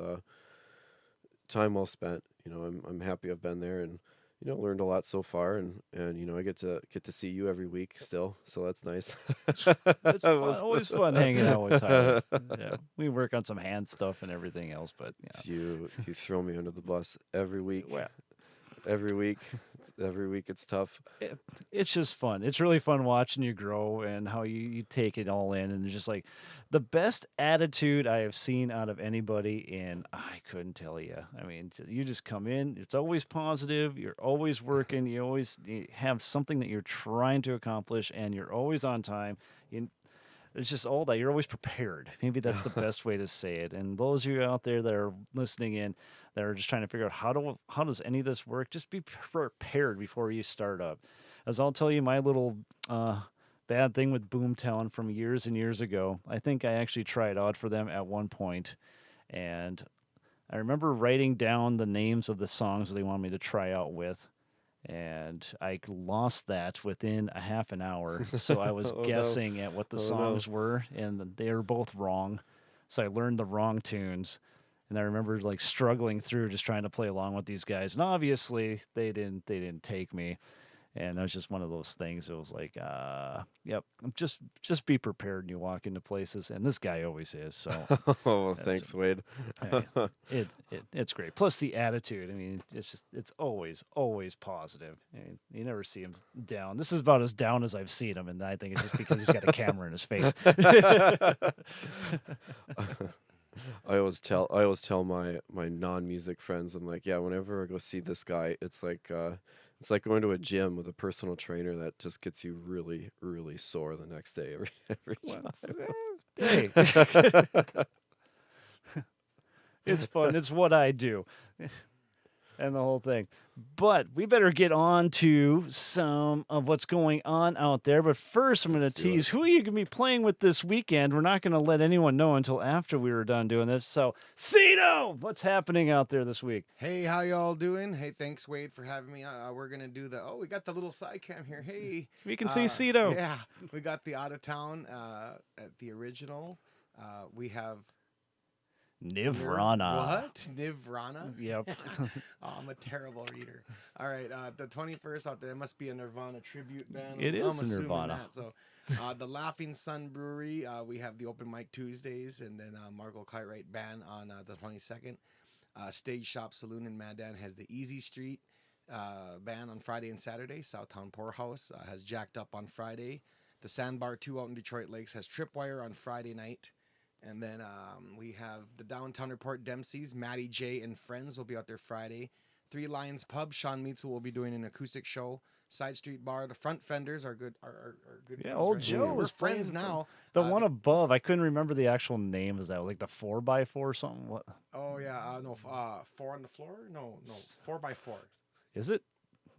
time well spent. I'm happy I've been there and learned a lot so far, and I get to see you every week still, so that's nice. It's fun. Always fun hanging out with Tyler. Yeah, we work on some hand stuff and everything else, but yeah. You throw me under the bus every week. Well, every week it's tough. It's just fun. It's really fun watching you grow and how you take it all in, and it's just like the best attitude I have seen out of anybody, and I couldn't tell you. I mean, you just come in, it's always positive, you're always working, you have something that you're trying to accomplish, and you're always on time. it's just all that you're always prepared. Maybe that's the best way to say it. And those of you out there that are listening in that are just trying to figure out how does any of this work, just be prepared before you start up. As I'll tell you, my little bad thing with Boomtown from years and years ago. I think I actually tried out for them at one point, and I remember writing down the names of the songs they wanted me to try out with. And I lost that within a half an hour. So I was Oh, no. guessing at what the Oh, no. songs were, and they were both wrong. So I learned the wrong tunes. And I remember like struggling through just trying to play along with these guys. And obviously they didn't take me. And it was just one of those things. It was like, yep, just be prepared when you walk into places. And this guy always is. So Oh, That's thanks, it. Wade. it's great. Plus the attitude. I mean, it's always positive. I mean, you never see him down. This is about as down as I've seen him, and I think it's just because he's got a camera in his face. I always tell my non-music friends, I'm like, yeah, whenever I go see this guy, it's like going to a gym with a personal trainer that just gets you really, really sore the next day every time. Hey, it's fun. It's what I do. And the whole thing. But we better get on to some of what's going on out there. But first, I'm going to Let's do tease it. who are you going to be playing with this weekend. We're not going to let anyone know until after we were done doing this. So, Cito, what's happening out there this week? Hey, how y'all doing? Hey, thanks, Wade, for having me. We're going to do we got the little side cam here. Hey. We can see Cito. Yeah, we got the out of town at the original. We have Nirvana. What? Nirvana? Yep. Oh, I'm a terrible reader. All right, the 21st out there, it must be a Nirvana tribute band. It is I'm a assuming Nirvana. that. So, the Laughing Sun Brewery, we have the open mic Tuesdays, and then Margot Cartwright Band on the 22nd. Stage Shop Saloon in Mandan has the Easy Street band on Friday and Saturday. Southtown Poorhouse has Jacked Up on Friday. The Sandbar 2 out in Detroit Lakes has Tripwire on Friday night. And then we have the Downtown Report Dempsey's. Matty J and Friends will be out there Friday. Three Lions Pub. Sean Meitzel will be doing an acoustic show. Side Street Bar. The Front Fenders are good. Are good. Yeah, friends, old right? Joe We're is friends playing now. The one above, I couldn't remember the actual name. Is that like the 4x4 or something? What Oh yeah. No. 4 on the floor. No. 4x4. is it?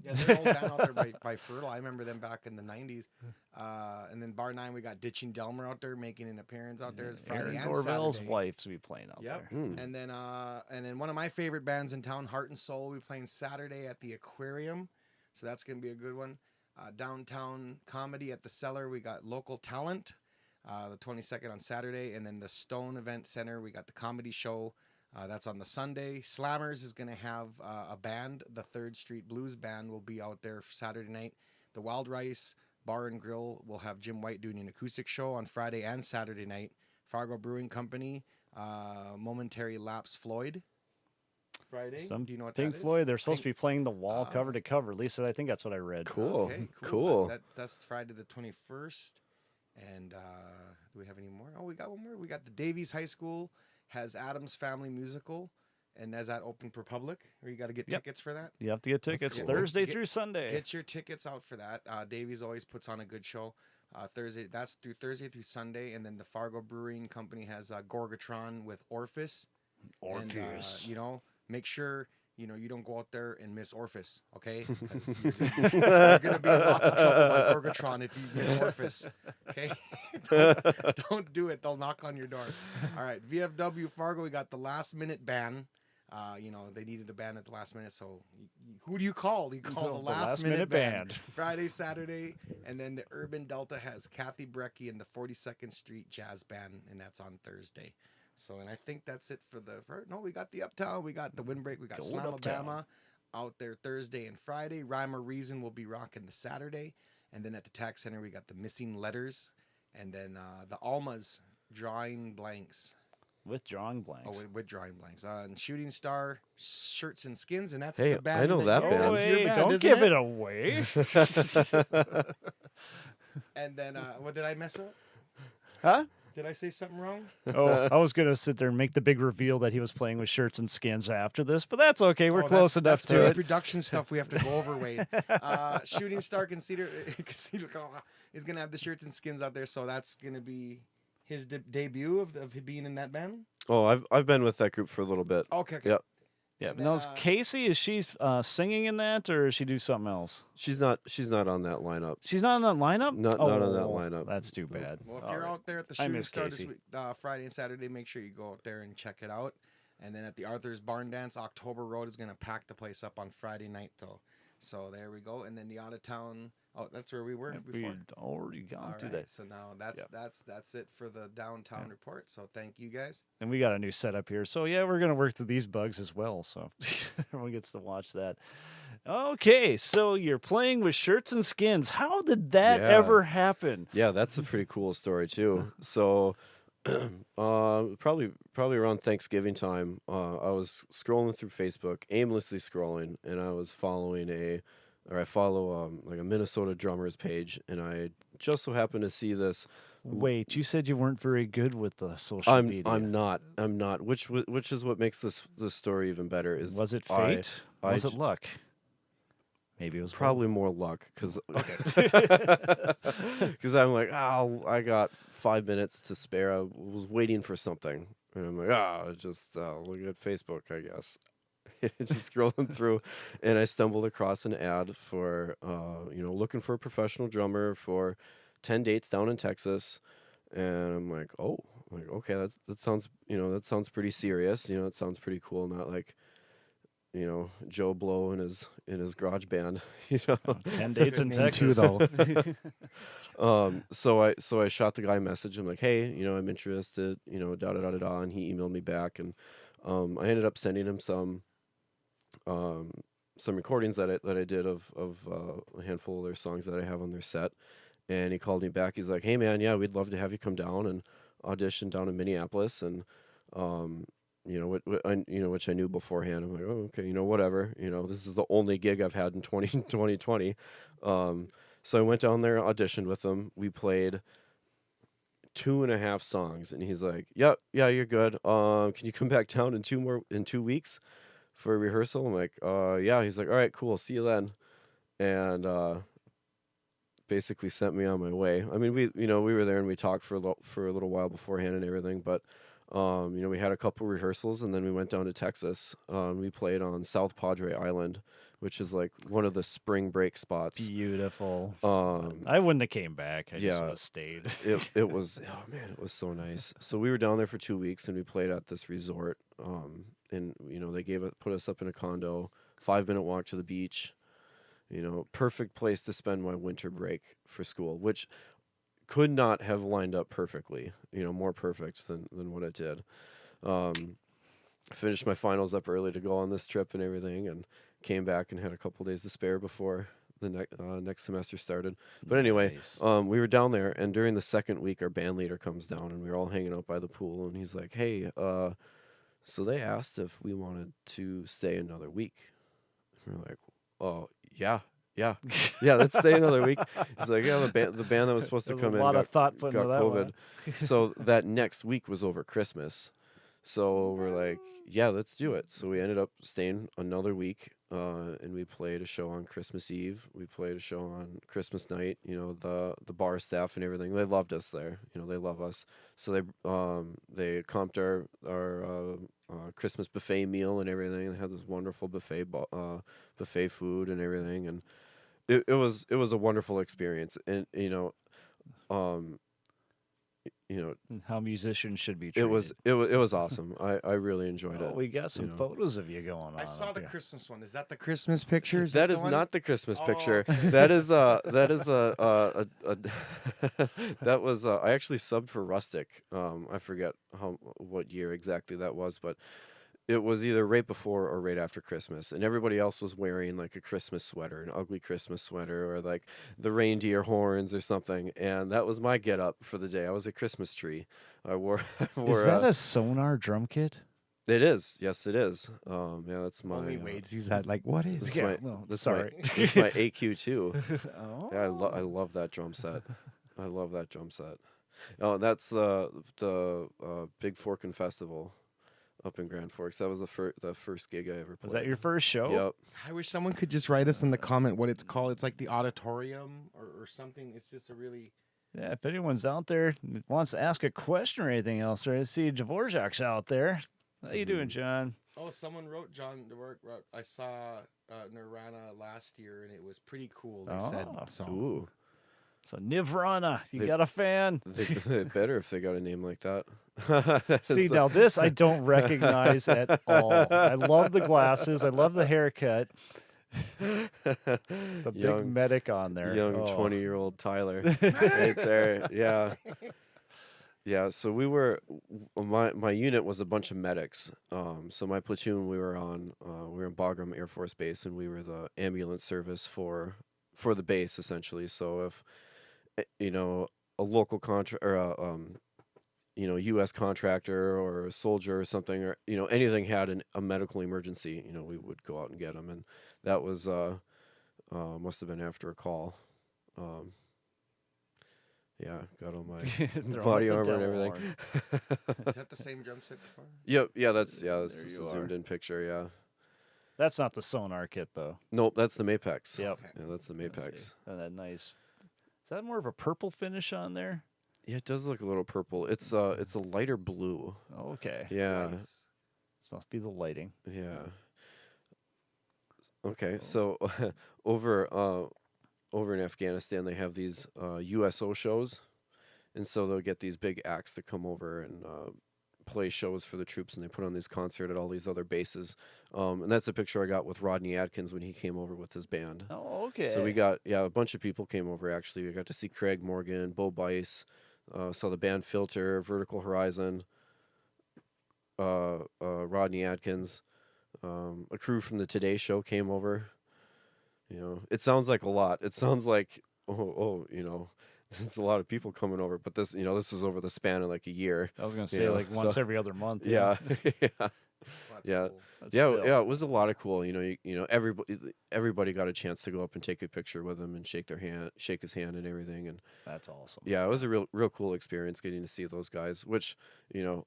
Yeah, they're an old band out there by Fertile. I remember them back in the 90s. And then Bar 9, we got Ditching Delmer out there making an appearance out there Friday Aaron and Dorvell's Saturday. wife's be playing out Yep. there. And then one of my favorite bands in town, Heart and Soul, will be playing Saturday at the Aquarium. So that's going to be a good one. Downtown Comedy at the Cellar, we got Local Talent, the 22nd on Saturday. And then the Stone Event Center, we got the comedy show. That's on the Sunday. Slammers is going to have a band. The 3rd Street Blues Band will be out there Saturday night. The Wild Rice Bar and Grill will have Jim White doing an acoustic show on Friday and Saturday night. Fargo Brewing Company, Momentary Lapse Floyd. Friday. Some Do you know what Pink that is? Floyd, they're supposed to Pink- be playing the wall cover to cover. At least I think that's what I read. Cool. Okay, Cool. That's Friday the 21st. And do we have any more? Oh, we got one more. We got the Davies High School has Adam's Family Musical, and is that open for public? Or you got to get Yep. tickets for that? You have to get tickets cool. Thursday Get- through Sunday. Get your tickets out for that. Davies always puts on a good show. Thursday, that's through Thursday through Sunday, and then the Fargo Brewing Company has Gorgatron with Orpheus. Orpheus. And, make sure you don't go out there and miss Orpheus, okay? 'Cause you're gonna be in lots of trouble by Gorgatron if you miss Orpheus, okay? don't do it. They'll knock on your door. All right, VFW Fargo, we got the last minute ban. They needed a band at the last minute, so who do you call? You call the last minute band. Friday, Saturday, and then the Urban Delta has Kathy Brecky and the 42nd Street Jazz Band, and that's on Thursday. So, and I think that's it for we got the Uptown, we got the Windbreak, we got Go Slamabama Uptown. out there Thursday and Friday. Rhyme or Reason will be rocking the Saturday, and then at the Tax Center we got the Missing Letters, and then the Almas Drawing Blanks. With drawing blanks. Oh, with drawing blanks. And Shooting Star Shirts and Skins, and that's Hey, the band. I know that yeah, band. Oh, that's your hey, band, don't isn't give it it away. And then, what did I mess up? Huh? Did I say something wrong? Oh, I was gonna sit there and make the big reveal that he was playing with Shirts and Skins after this, but that's okay. We're close enough that's to it. Production stuff we have to go over, Wade. Shooting Star Casino is gonna have the Shirts and Skins out there, so that's gonna be his debut of being in that band. Oh, I've been with that group for a little bit. Okay. Yep. Yeah. And then, Now, is Casey, is she singing in that, or does she do something else? She's not on that lineup. She's not in that lineup? Not on that lineup. That's too bad. Well, if All you're right. out there at the I Shooting miss Star Casey. this week, Friday and Saturday, make sure you go out there and check it out. And then at the Arthur's Barn Dance, October Road is going to pack the place up on Friday night, though. So there we go. And then the out of town. Oh, that's where we were before. We'd already gone All to right. that. So now that's it for the downtown report. So thank you guys. And we got a new setup here. So, yeah, we're going to work through these bugs as well. So, everyone gets to watch that. Okay, so you're playing with Shirts and Skins. How did that Yeah. ever happen? Yeah, that's a pretty cool story too. So, probably around Thanksgiving time, I was scrolling through Facebook, aimlessly scrolling, and I was I follow like a Minnesota drummers page, and I just so happened to see this. Wait, you said you weren't very good with the social media. I'm not. Which is what makes this story even better. Was it fate? Was it luck? Maybe it was probably more luck, because Okay. I'm like, oh, I got 5 minutes to spare. I was waiting for something, and I'm like, just look at Facebook, I guess. Just scrolling through, and I stumbled across an ad for looking for a professional drummer for 10 dates down in Texas, and I'm like, okay, that sounds pretty serious. It sounds pretty cool, not like Joe Blow in his garage band. 10 dates in Name Texas. too, though. So I shot the guy a message. I'm like, hey, I'm interested. Da da da da da. And he emailed me back, and I ended up sending him some recordings that I did of a handful of their songs that I have on their set. And he called me back. He's like, hey man, yeah, we'd love to have you come down and audition down in Minneapolis. And which I knew beforehand. I'm like, oh, okay, whatever. This is the only gig I've had in 2020. So I went down there, auditioned with him. We played 2.5 songs, and he's like, yep, yeah, you're good. Can you come back down in 2 weeks for a rehearsal? I'm like, yeah. He's like, all right, cool, see you then. And basically sent me on my way. I mean, we were there and we talked for a little while beforehand and everything, but we had a couple rehearsals, and then we went down to Texas. We played on South Padre Island, which is like one of the spring break spots. Beautiful. I wouldn't have came back. I just yeah. would have stayed. It was, oh man, it was so nice. So we were down there for 2 weeks, and we played at this resort. And they put us up in a condo, 5-minute walk to the beach. Perfect place to spend my winter break for school, which could not have lined up perfectly, more perfect than what it did. Finished my finals up early to go on this trip and everything, and came back and had a couple days to spare before the next semester started. But anyway, Nice. we were down there, and during the second week, our band leader comes down, and we were all hanging out by the pool, and he's like, hey, so they asked if we wanted to stay another week. And we're like, oh, yeah, let's stay another week. He's like, yeah, the band that was supposed to There's come a in lot of thought got put into that COVID. one. So that next week was over Christmas. So we're like, yeah, let's do it. So we ended up staying another week, and we played a show on Christmas Eve. We played a show on Christmas night. The bar staff and everything, they loved us there. They love us. So they comped our Christmas buffet meal and everything. They had this wonderful buffet food and everything, and it was a wonderful experience. And How musicians should be treated. it was awesome. I really enjoyed Oh, it. we got some photos of you going on. I saw up the here. Christmas one. Is that the Christmas picture? That the is one? not the Christmas Oh, picture. okay. That is that was I actually subbed for Rustic. I forget what year exactly that was, but it was either right before or right after Christmas, and everybody else was wearing like a Christmas sweater, an ugly Christmas sweater, or like the reindeer horns or something. And that was my get up for the day. I was a Christmas tree. I wore Is that a Sonar drum kit? It is. Yes, it is. Yeah, that's my. Only Wade sees that. Like, what is? That's it? my, well, that's sorry. My, it's my AQ2. Oh. Yeah, I love that drum set. I love that drum set. Oh, that's the Big Forkin Festival up in Grand Forks. That was the first gig I ever played. Was that your first show? Yep. I wish someone could just write us in the comment what it's called. It's like the auditorium or something. It's just a really... Yeah, if anyone's out there that wants to ask a question or anything else, right? I see Dvorak's out there. How you doing, John? Oh, someone wrote John Dvorak. I saw Nirvana last year, and it was pretty cool. They said so. Ooh. So Nirvana, you They- got a fan? They better if they got a name like that. See, now this I don't recognize at all. I love the glasses. I love the haircut. The big medic on there. Young Oh. 20-year-old Tyler. Right there. Yeah. Yeah, so we were my unit was a bunch of medics. So my platoon we were in Bagram Air Force Base, and we were the ambulance service for the base essentially. So if a local contract or U.S. contractor or a soldier or something, or anything had a medical emergency, we would go out and get them, and that was must have been after a call. Yeah, got all my body armor and everything. Is that the same drum set before? Yep, yeah, that's There just a you zoomed in picture. Yeah, That's not the sonar kit, though. nope, that's the Mapex. Yep. Okay. Yeah, that's the Let's Mapex. see. And that nice. Is that more of a purple finish on there? Yeah, it does look a little purple. It's a lighter blue. Okay. Yeah, Lights. This must be the lighting. yeah. Okay, so over in Afghanistan, they have these USO shows, and so they'll get these big acts to come over and play shows for the troops, and they put on this concert at all these other bases. And that's a picture I got with Rodney Adkins when he came over with his band. Oh, okay. So we got a bunch of people came over. Actually, we got to see Craig Morgan, Bo Bice, saw the band Filter, Vertical Horizon, Rodney Adkins, a crew from the Today Show came over. It sounds like a lot. It sounds like there's a lot of people coming over, but this is over the span of like a year. I was gonna say like once every other month. Yeah, yeah. Well, that's Yeah. cool. But Yeah, still. yeah, it was a lot of cool. Everybody got a chance to go up and take a picture with him and shake his hand and everything. And That's awesome. yeah, it was a real cool experience getting to see those guys, which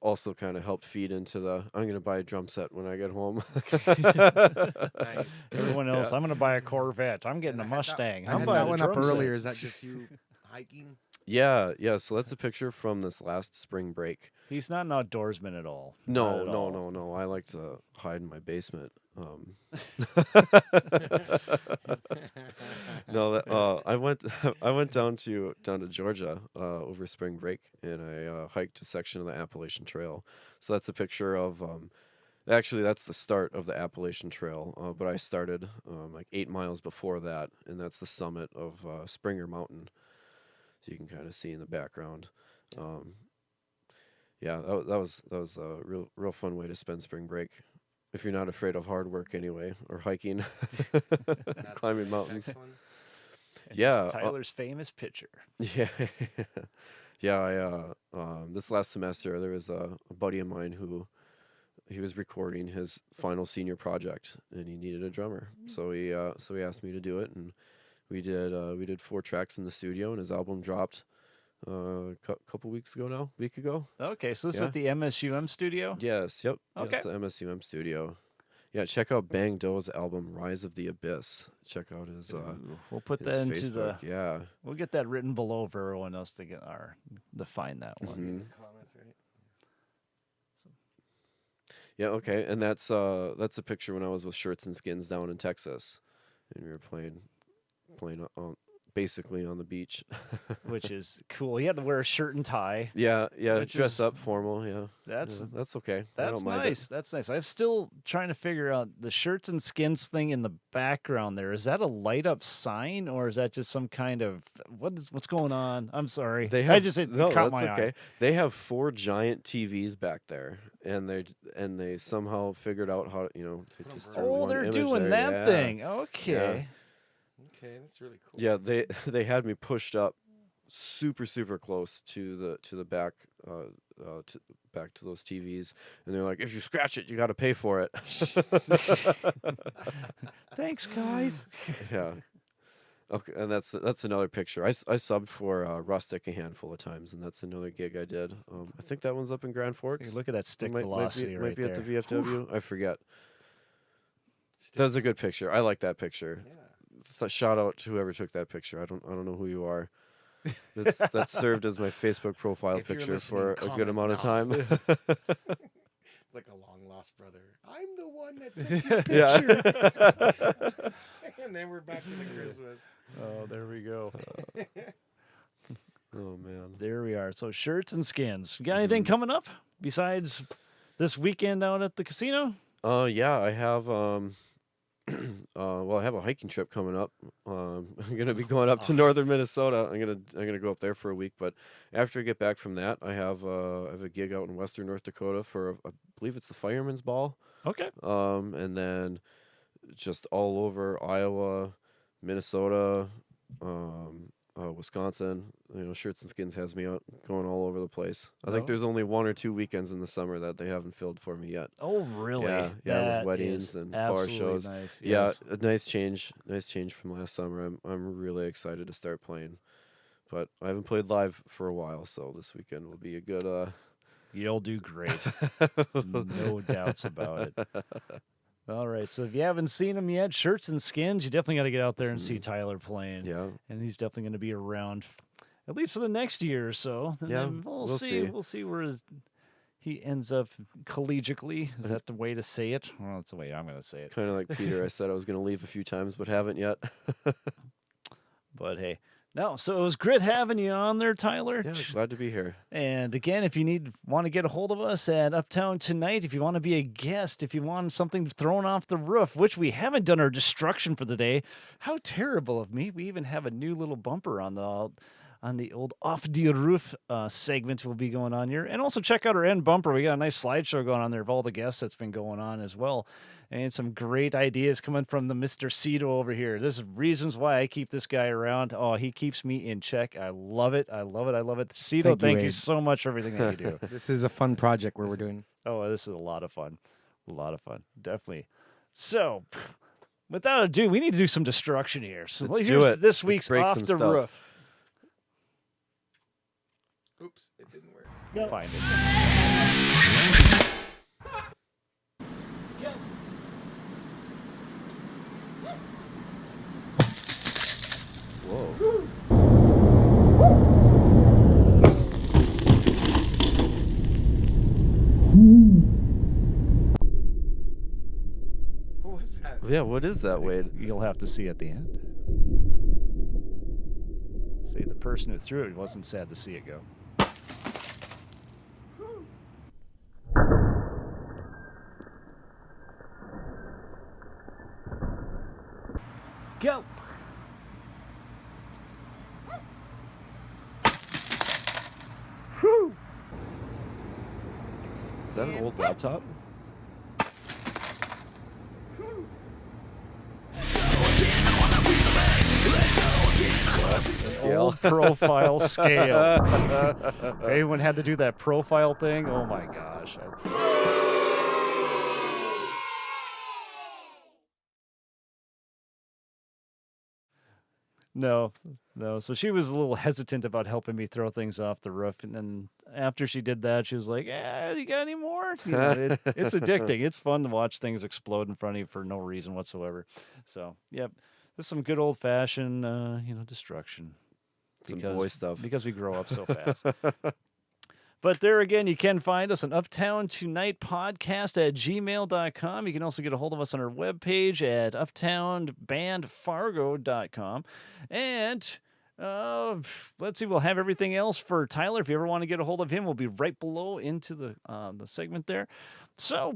also kind of helped feed into the I'm gonna buy a drum set when I get home. Nice. Everyone else, I'm gonna buy a Corvette. I'm getting a And I had that- Mustang. I I'm had buying that a one up drum set. earlier. Is that just you hiking? Yeah. So that's a picture from this last spring break. He's not an outdoorsman at all. No, Not at all. no. I like to hide in my basement. No, I went down to Georgia over spring break, and I hiked a section of the Appalachian Trail. So that's a picture of actually that's the start of the Appalachian Trail, but I started like 8 miles before that, and that's the summit of Springer Mountain. So you can kind of see in the background. Yeah, that was a real fun way to spend spring break. If you're not afraid of hard work anyway, or hiking, That's climbing the mountains. next one. And Yeah, here's Tyler's famous picture. Yeah, yeah. This last semester there was a buddy of mine who he was recording his final senior project, and he needed a drummer. So he asked me to do it, and we did 4 tracks in the studio, and his album dropped a couple week ago. Okay, so this Yeah. is the MSUM studio. Yes, yep. Yeah, Okay. it's the MSUM studio. Yeah, check out Bang Do's album Rise of the Abyss. Check out his Ooh, we'll put his that into Facebook. Yeah. We'll get that written below for everyone else to find that one. Mhm. Comments, right? Yeah, okay. And that's a picture when I was with Shirts and Skins down in Texas, and we were playing basically on the beach. Which is cool. He had to wear a shirt and tie. Yeah, Which dress is- up formal. Yeah, That's yeah, that's okay. I That's don't mind it. nice. That's nice. I'm still trying to figure out the Shirts and Skins thing in the background there. Is that a light up sign, or is that just some kind of what's going on? I'm sorry. It no, caught that's my okay. eye. They have 4 giant TVs back there, and they somehow figured out how they them just vertical. threw Oh, one they're image doing there. that Yeah. thing. Okay. Okay, that's really cool. Yeah, they had me pushed up super close to the back back to those TVs, and they're like, if you scratch it, you got to pay for it. Thanks, guys. Yeah. Okay, and that's another picture. I subbed for Rustic a handful of times, and that's another gig I did. I think that one's up in Grand Forks. Look at that stick Might velocity be, right might be there. at the VFW. I forget. That's a good picture. I like that picture. Yeah. Shout out to whoever took that picture. I don't know who you are. That served as my Facebook profile If you're picture listening, for a good comment amount of now. time. It's like a long lost brother. I'm the one that took your picture. And then we're back to the Christmas. Oh, there we go. Oh man. There we are. So shirts and skins. You got anything coming up besides this weekend out at the casino? Yeah, I have well, I have a hiking trip coming up. I'm gonna be going up to northern Minnesota. I'm gonna go up there for a week. But after I get back from that, I have a gig out in western North Dakota for I believe it's the Fireman's Ball. Okay. And then just all over Iowa, Minnesota, Wisconsin. Shirts and Skins has me out going all over the place. I think there's only 1 or 2 weekends in the summer that they haven't filled for me yet. Oh, really? Yeah, That with weddings is and bar absolutely shows. Nice. Yeah, Yes. a nice change from last summer. I'm really excited to start playing, but I haven't played live for a while, so this weekend will be a good. You'll do great. No doubts about it. All right. So if you haven't seen him yet, Shirts and Skins, you definitely got to get out there and see Tyler playing. Yeah, And he's definitely going to be around at least for the next year or so. And Yeah, then we'll see. see. We'll see where he ends up collegially. Is that the way to say it? Well, that's the way I'm going to say it. kind of like Peter. I said I was going to leave a few times, but haven't yet. But hey. No, so it was great having you on there, Tyler. Yeah, glad to be here. And again, if you want to get a hold of us at Uptown Tonight, if you want to be a guest, if you want something thrown off the roof, which we haven't done our destruction for the day. How terrible of me. We even have a new little bumper on the old Off the Roof segment we'll be going on here. And also check out our end bumper. We got a nice slideshow going on there of all the guests that's been going on as well. And some great ideas coming from the Mr. Cito over here. This is reasons why I keep this guy around. Oh, he keeps me in check. I love it. I love it. I love it. Cito, thank you Abe. so much for everything that you do. This is a fun project where we're doing. Oh, this is a lot of fun. A lot of fun. Definitely. So, without ado, we need to do some destruction here. So Let's here's do it. this Let's week's break Off some the stuff. Roof. Oops, it didn't work. Find it. Whoa. What was that? Yeah, what is that, Wade? You'll have to see at the end. See, the person who threw it wasn't sad to see it go. Go! Whew! Is that an old laptop? Scale. Old profile scale. Everyone had to do that profile thing. Oh my gosh. No. So she was a little hesitant about helping me throw things off the roof. And then after she did that, she was like, you got any more? It's addicting. It's fun to watch things explode in front of you for no reason whatsoever. So, yep. This is some good old-fashioned, destruction. Some boy stuff. Because we grow up so fast. But there again, you can find us on uptowntonighpodcast@gmail.com. You can also get a hold of us on our webpage at uptownbandfargo.com. And let's see, we'll have everything else for Tyler. If you ever want to get a hold of him, we'll be right below into the segment there. So,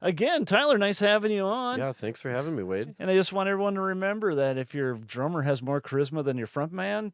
again, Tyler, nice having you on. Yeah, thanks for having me, Wade. And I just want everyone to remember that if your drummer has more charisma than your front man,